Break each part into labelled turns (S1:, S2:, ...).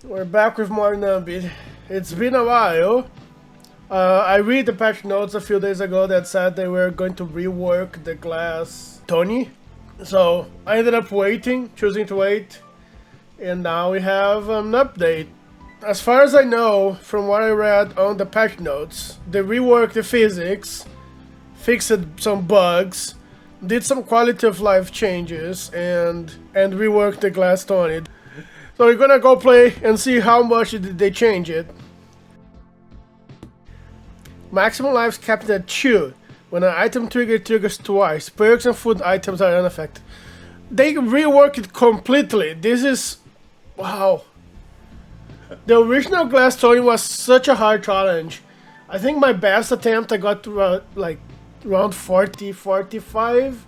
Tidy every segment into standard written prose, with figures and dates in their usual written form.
S1: We're back with more Nubby. It's been a while. I read the patch notes a few days ago that said they were going to rework the Glass Tony. So I ended up choosing to wait, and now we have an update. As far as I know, from what I read on the patch notes, they reworked the physics, fixed some bugs, did some quality of life changes, and reworked the Glass Tony. So we're gonna go play and see how much did they change it. Maximum lives capped at 2. When an item triggers twice. Perks and food items are unaffected. They reworked it completely. This is... wow. The original Glass Tony was such a hard challenge. I think my best attempt I got to like around 40, 45.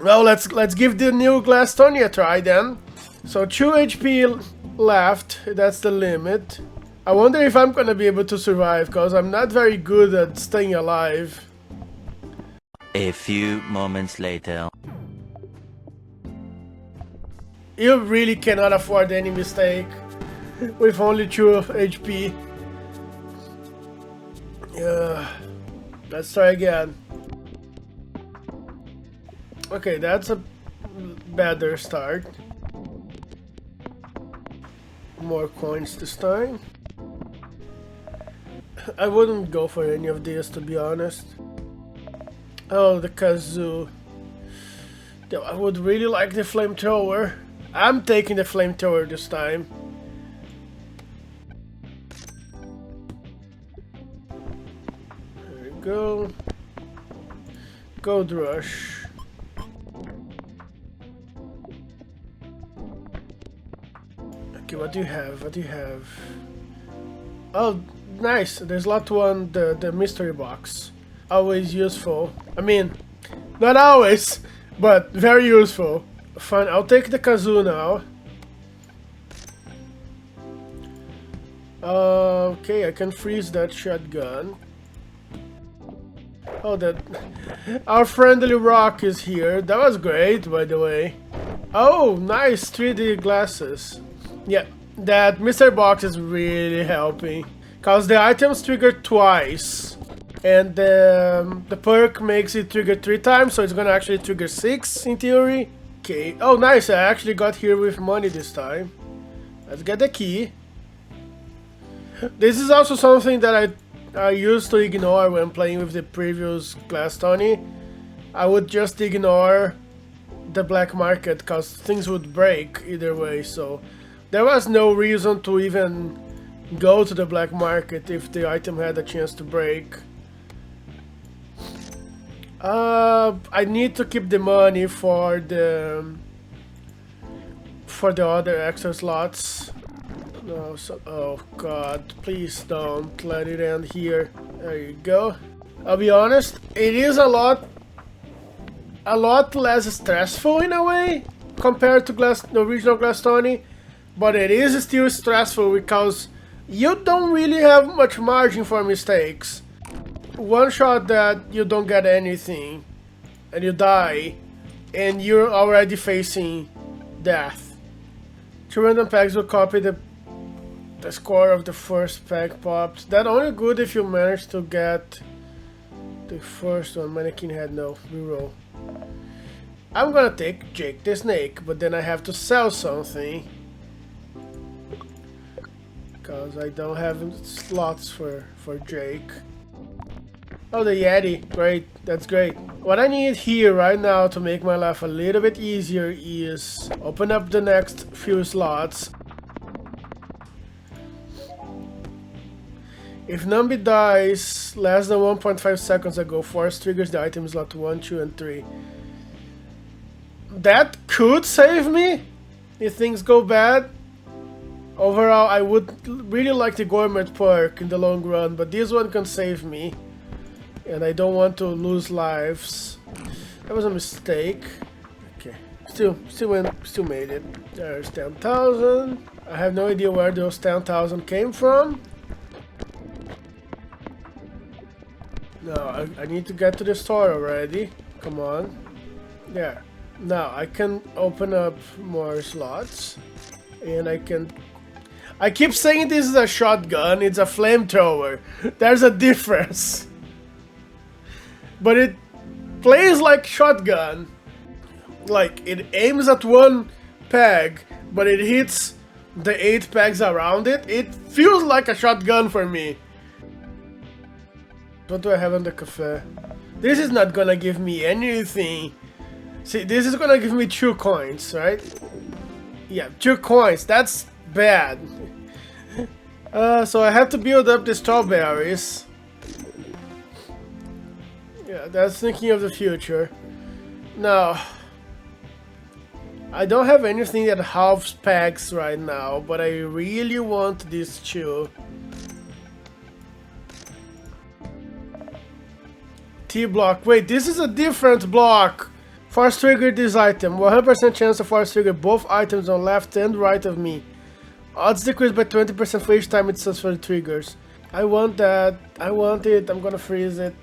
S1: Well, let's give the new Glass Tony a try then. So 2 HP left, that's the limit. I wonder if I'm gonna be able to survive, because I'm not very good at staying alive.
S2: A few moments later.
S1: You really cannot afford any mistake with only 2 HP. Let's try again. Okay, that's a better start. More coins this time. I wouldn't go for any of these, to be honest. Oh, the kazoo. I would really like the flamethrower. I'm taking the flamethrower this time. There we go. Gold rush. Okay, what do you have? What do you have? Oh, nice. There's a lot on the mystery box. Always useful. I mean, not always, but very useful. Fine, I'll take the kazoo now. Okay, I can freeze that shotgun. Oh, that... our friendly rock is here. That was great, by the way. Oh, nice 3D glasses. Yeah, that mystery box is really helping. Because the items trigger twice. And the perk makes it trigger 3 times, so it's gonna actually trigger 6 in theory. Okay, oh nice, I actually got here with money this time. Let's get the key. This is also something that I used to ignore when playing with the previous Glass Tony. I would just ignore the black market because things would break either way, so there was no reason to even go to the black market if the item had a chance to break. I need to keep the money for the other extra slots. No, so, oh god, please don't let it end here. There you go. I'll be honest, it is a lot less stressful in a way compared to the original Glass Tony, but it is still stressful because you don't really have much margin for mistakes. One shot that you don't get anything and you die and you're already facing death. 2 random packs will copy the score of the first pack popped. That only good if you manage to get the first one. Mannequin had no reroll. I'm gonna take Jake the Snake, but then I have to sell something because I don't have slots for Jake. Oh, the Yeti. Great. That's great. What I need here right now to make my life a little bit easier is open up the next few slots. If Nubby dies less than 1.5 seconds ago, Force triggers the item slot 1, 2, and 3. That could save me if things go bad. Overall, I would really like the Gourmet perk in the long run, but this one can save me. And I don't want to lose lives. That was a mistake. Okay, still made it. There's 10,000. I have no idea where those 10,000 came from. No, I need to get to the store already. Come on. There. Now I can open up more slots, and I keep saying this is a shotgun, it's a flamethrower. There's a difference. But it plays like shotgun. Like, it aims at one peg, but it hits the 8 pegs around it. It feels like a shotgun for me. What do I have in the cafe? This is not gonna give me anything. See, this is gonna give me 2 coins, right? Yeah, 2 coins. That's bad. So I have to build up the strawberries. Yeah, that's thinking of the future. Now, I don't have anything that halves packs right now, but I really want these 2. T block. Wait, this is a different block. Force trigger this item. 100% chance to force trigger both items on left and right of me. Odds decrease by 20% for each time it successfully triggers. I want that. I want it. I'm gonna freeze it.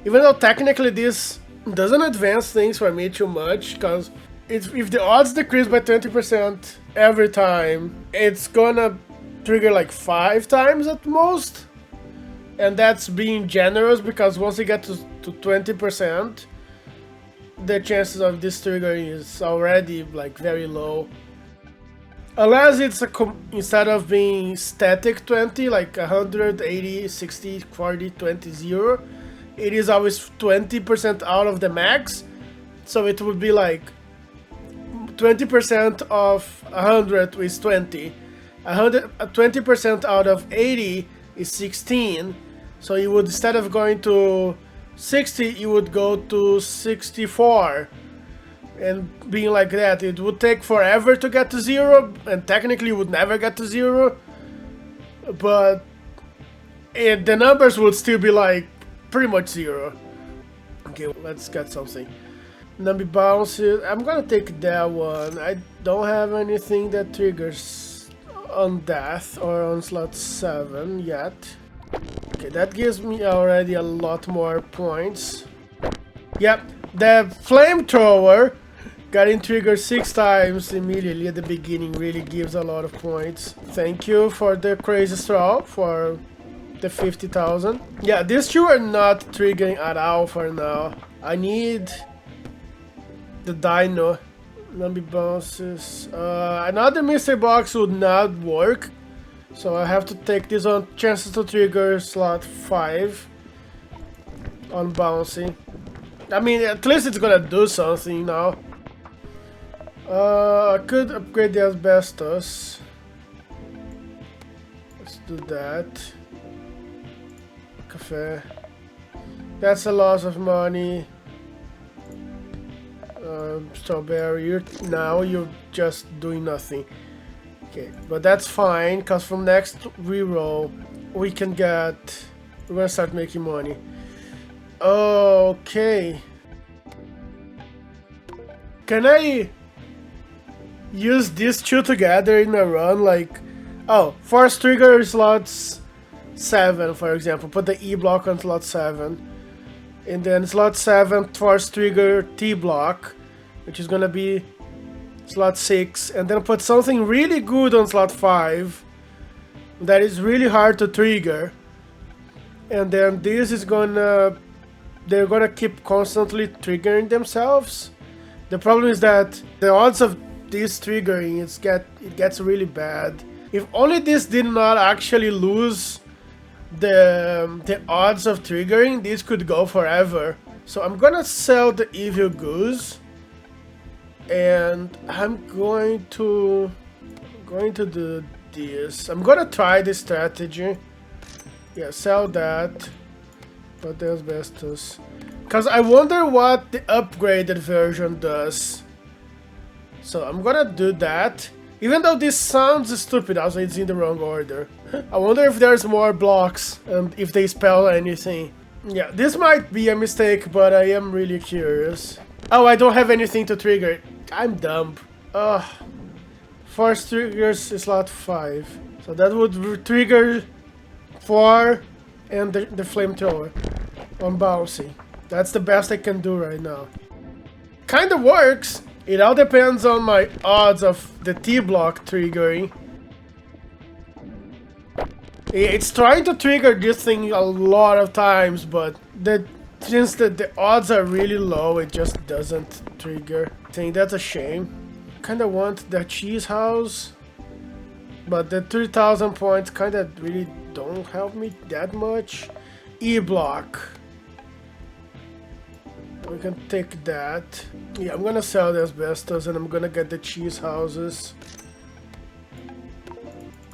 S1: Even though technically this doesn't advance things for me too much, because if the odds decrease by 20% every time, it's gonna trigger like 5 times at most. And that's being generous, because once you get to 20%, the chances of this triggering is already like very low. Unless it's instead of being static 20, like 100, 80, 60, 40, 20, 0, it is always 20% out of the max. So it would be like 20% of 100 is 20. 20% out of 80 is 16. So you would, instead of going to 60, you would go to 64. And being like that, it would take forever to get to 0, and technically you would never get to 0. But the numbers would still be like pretty much 0. Okay, let's get something. Nubby bounces. I'm gonna take that one. I don't have anything that triggers on death or on slot 7 yet. Okay, that gives me already a lot more points. Yep, the flamethrower getting triggered 6 times immediately at the beginning really gives a lot of points. Thank you for the crazy straw for the 50,000. Yeah, these 2 are not triggering at all for now. I need the dino. Nubby bounces. Another mystery box would not work. So I have to take this on chances to trigger slot 5 on bouncy. I mean, at least it's gonna do something now. I could upgrade the asbestos. Let's do that. Cafe. That's a loss of money. Strawberry. You're just doing nothing. Okay, but that's fine, because from next reroll we can get... We're gonna start making money. Okay. Can I use these 2 together in a run? Like, oh, force trigger slots 7, for example. Put the E block on slot 7. And then slot 7, force trigger T block, which is gonna be slot 6, and then put something really good on slot 5 that is really hard to trigger, and then this is gonna... they're gonna keep constantly triggering themselves. The problem is that the odds of this triggering it gets really bad. If only this did not actually lose the odds of triggering, this could go forever. So I'm gonna sell the evil goose. And I'm going to do this. I'm gonna try this strategy. Yeah, sell that. But the asbestos. Because I wonder what the upgraded version does. So I'm gonna do that. Even though this sounds stupid, also it's in the wrong order. I wonder if there's more blocks and if they spell anything. Yeah, this might be a mistake, but I am really curious. Oh, I don't have anything to trigger it. I'm dumb. Ugh. Force triggers slot 5. So that would trigger 4 and the flamethrower on bouncy. That's the best I can do right now. kind of works. It all depends on my odds of the T-block triggering. It's trying to trigger this thing a lot of times, but since the odds are really low, it just doesn't trigger. I think that's a shame. Kinda want the cheese house, but the 3,000 points kinda really don't help me that much. E-block. We can take that. Yeah, I'm gonna sell the asbestos and I'm gonna get the cheese houses.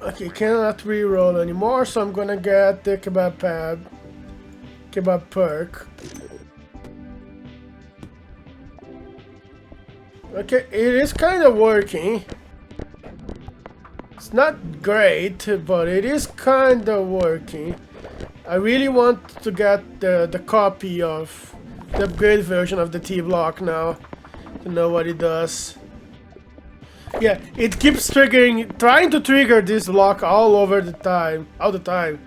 S1: Okay, cannot re-roll anymore, so I'm gonna get the kebab pad. Kebab perk. Okay, it is kind of working. It's not great, but it is kind of working. I really want to get the copy of the upgraded version of the T-block now to know what it does. Yeah, it keeps triggering, trying to trigger this block all the time,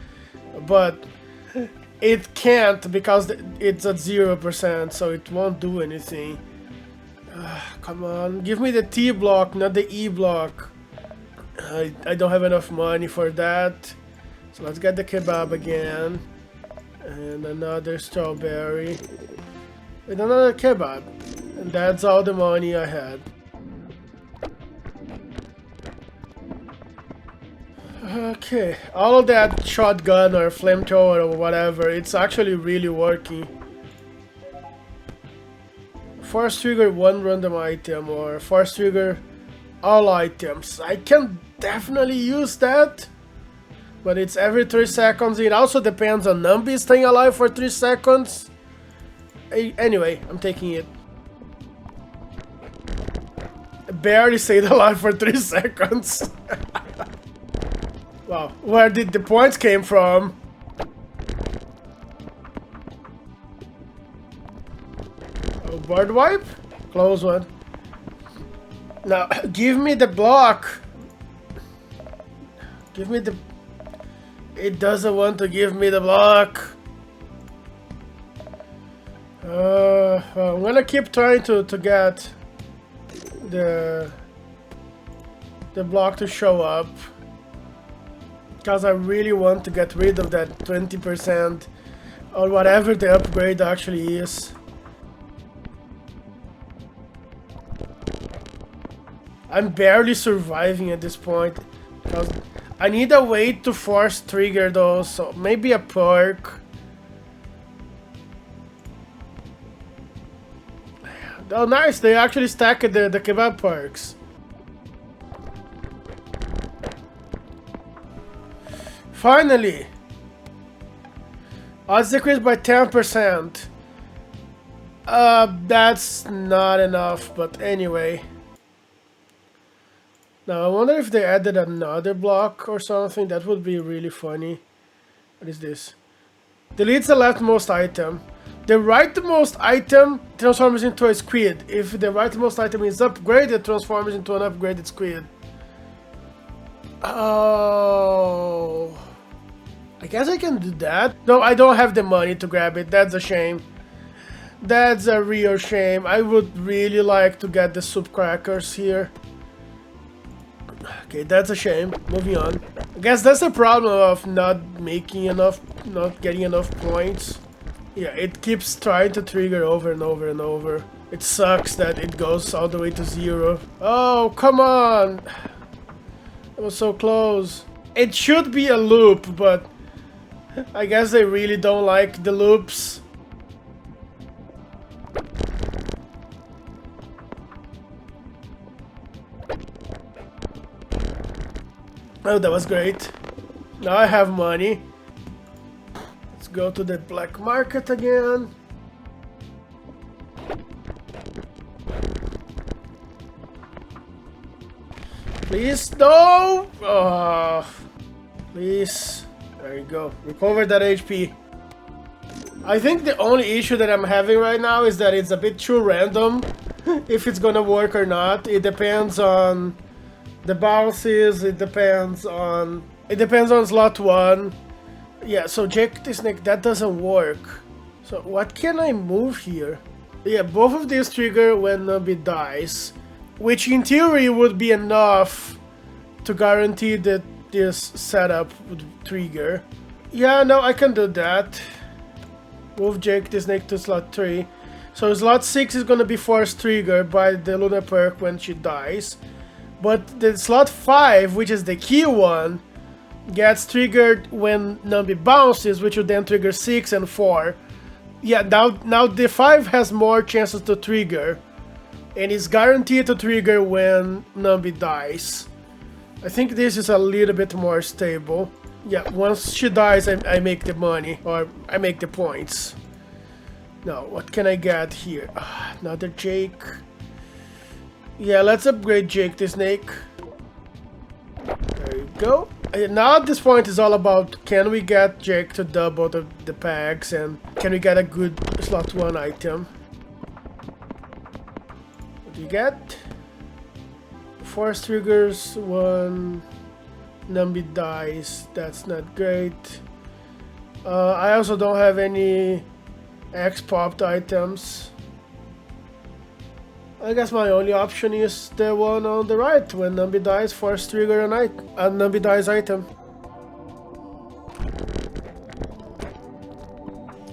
S1: but it can't because it's at 0%, so it won't do anything. Come on, give me the T block, not the E block. I don't have enough money for that, so let's get the kebab again, and another strawberry, and another kebab, and that's all the money I had. Okay, all of that shotgun or flamethrower or whatever, it's actually really working. Force trigger one random item or force trigger all items. I can definitely use that, but it's every 3 seconds. It also depends on Nubby staying alive for 3 seconds. Anyway, I'm taking it. I barely stayed alive for 3 seconds. Wow, where did the points came from? Oh, bird wipe? Close one. Now, give me the block. Give me the... It doesn't want to give me the block. Well, I'm gonna keep trying to get the block to show up, because I really want to get rid of that 20% or whatever the upgrade actually is. I'm barely surviving at this point because I need a way to force trigger those, so maybe a perk. Oh nice, they actually stacked the kebab perks. Finally! Odds decreased by 10%. That's not enough, but anyway. Now I wonder if they added another block or something. That would be really funny. What is this? Deletes the leftmost item. The rightmost item transforms into a squid. If the rightmost item is upgraded, it transforms into an upgraded squid. Oh, I guess I can do that. No, I don't have the money to grab it. That's a shame. That's a real shame. I would really like to get the soup crackers here. Okay, that's a shame. Moving on. I guess that's the problem of not making enough, not getting enough points. Yeah, it keeps trying to trigger over and over and over. It sucks that it goes all the way to 0. Oh, come on! It was so close. It should be a loop, but I guess they really don't like the loops. Oh, that was great. Now I have money. Let's go to the black market again. Please, no! Oh, please. There you go. Recover that HP. I think the only issue that I'm having right now is that it's a bit too random if it's gonna work or not. It depends on the bounces, it depends on slot 1. Yeah, so Jake the Snake, that doesn't work. So what can I move here? Yeah, both of these trigger when Nubby dies, which in theory would be enough to guarantee that this setup would trigger. Yeah, no, I can do that. Move Jake the Snake to slot 3. So slot 6 is gonna be forced triggered by the Luna perk when she dies. But the slot 5, which is the key one, gets triggered when Nubby bounces, which will then trigger 6 and 4. Yeah, now the 5 has more chances to trigger. And is guaranteed to trigger when Nubby dies. I think this is a little bit more stable. Yeah, once she dies, I make the money, or I make the points. Now, what can I get here? Another Jake. Yeah, let's upgrade Jake the Snake. There you go. Now at this point it's all about, can we get Jake to double the packs, and can we get a good slot 1 item? What do you get? Force triggers 1. Nubby dies. That's not great. I also don't have any X-popped items. I guess my only option is the one on the right. When Nubby dies, force trigger a Nubby dies item.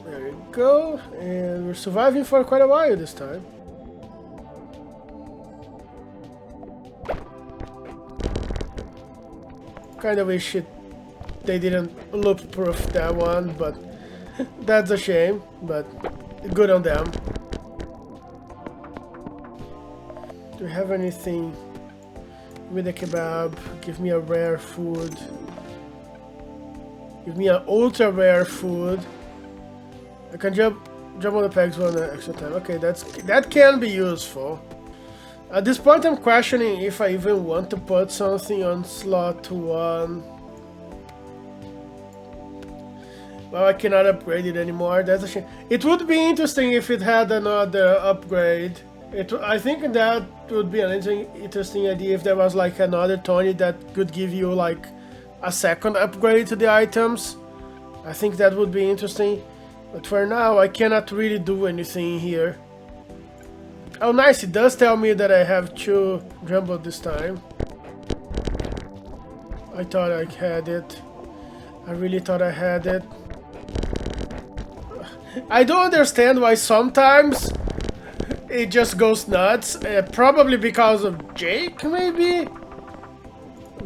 S1: There you go. And we're surviving for quite a while this time. Kind of wish they didn't loop proof that one, but that's a shame, but good on them. Do we have anything? Give me the kebab, give me a rare food. Give me an ultra rare food. I can jump on the pegs one extra time. Okay, that can be useful. At this point I'm questioning if I even want to put something on slot 1. Well, I cannot upgrade it anymore, that's a shame. It would be interesting if it had another upgrade. I think that would be an interesting idea if there was like another Tony that could give you like a second upgrade to the items. I think that would be interesting. But for now I cannot really do anything here. Oh nice, it does tell me that I have 2 jumbo this time. I thought I had it. I really thought I had it. I don't understand why sometimes it just goes nuts. Probably because of Jake, maybe?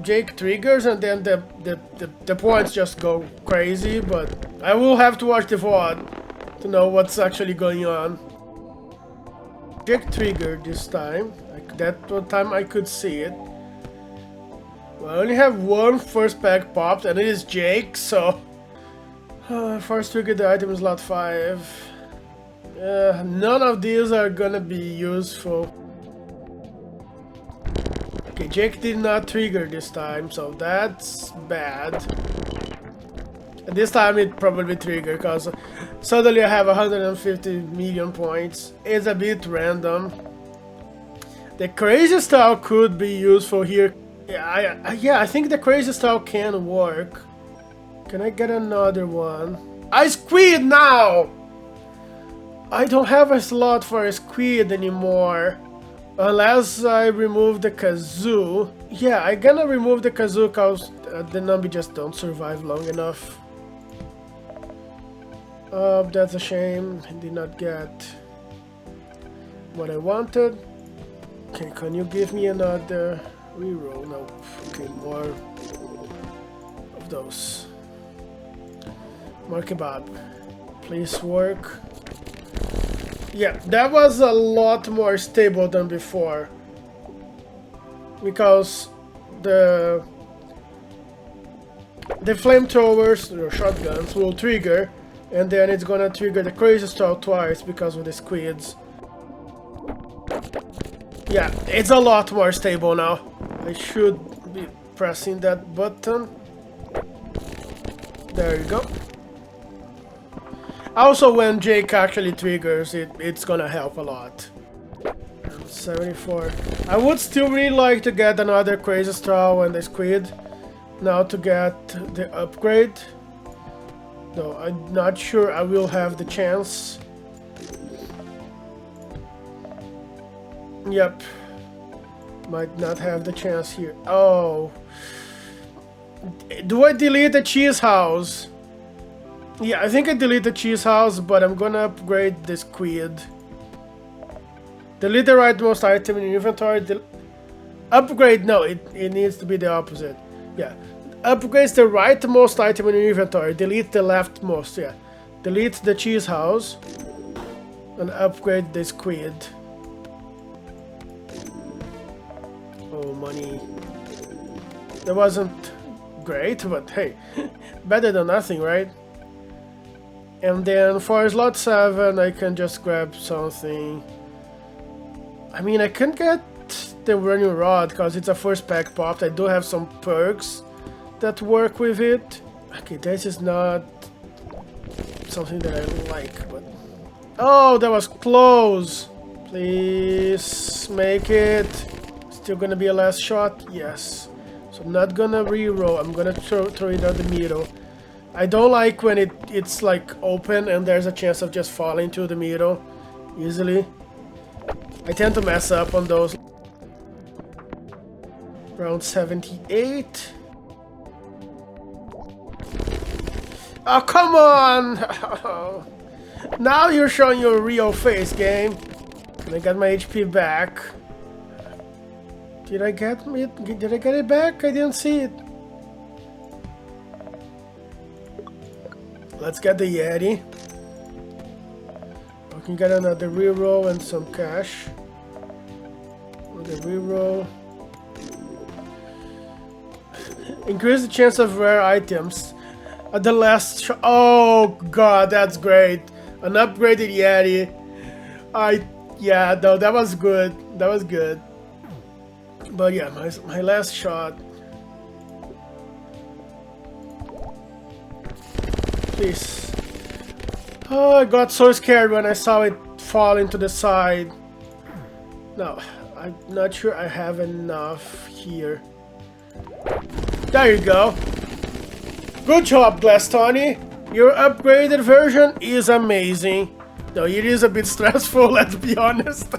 S1: Jake triggers and then the points just go crazy, but I will have to watch the VOD to know what's actually going on. Jake triggered this time. That one time I could see it. Well, I only have 1 first pack popped, and it is Jake, so... first trigger the item is slot 5. None of these are gonna be useful. Okay, Jake did not trigger this time, so that's bad. And this time it probably triggered, because suddenly I have 150 million points. It's a bit random. The crazy style could be useful here. Yeah, I think the crazy style can work. Can I get another one? I squid now! I don't have a slot for a squid anymore. Unless I remove the kazoo. Yeah, I'm gonna remove the kazoo because the Nubby just don't survive long enough. That's a shame. I did not get what I wanted. Okay, can you give me another reroll? No. Okay, more of those. More kebab. Please work. Yeah, that was a lot more stable than before. Because the flamethrowers, or shotguns, will trigger, and then it's gonna trigger the crazy style twice because of the squids. Yeah, it's a lot more stable now. I should be pressing that button. There you go. Also, when Jake actually triggers, it's gonna help a lot. 74. I would still really like to get another crazy straw and the squid now to get the upgrade. Though I'm not sure I will have the chance. Yep. Might not have the chance here. Oh. Do I delete the cheese house? Yeah, I think I delete the cheese house, but I'm gonna upgrade this squid. Delete the rightmost item in your inventory. Upgrade, no, it needs to be the opposite. Yeah. Upgrades the rightmost item in your inventory. Delete the leftmost, yeah. Delete the cheese house. And upgrade the squid. Oh, money. That wasn't great, but hey, better than nothing, right? And then for slot 7, I can just grab something. I mean, I can get the running rod because it's a first pack popped. I do have some perks that work with it. Okay, this is not something that I like, but oh, that was close. Please make it. Still gonna be a last shot. Yes. So I'm not gonna reroll. I'm gonna throw it out the middle. I don't like when it's like open and there's a chance of just falling to the middle easily. I tend to mess up on those. Round 78. Oh, come on! Now you're showing your real face, game. And I got my HP back. Did I get it? Did I get it back? I didn't see it. Let's get the Yeti. We can get another reroll and some cash. With the reroll. Increase the chance of rare items. At the last shot. Oh god, that's great. An upgraded Yeti. Yeah, no, that was good. That was good. But yeah, my last shot. Please. Oh, I got so scared when I saw it fall into the side. No, I'm not sure I have enough here. There you go. Good job, Glass Tony. Your upgraded version is amazing. Though it is a bit stressful, let's be honest.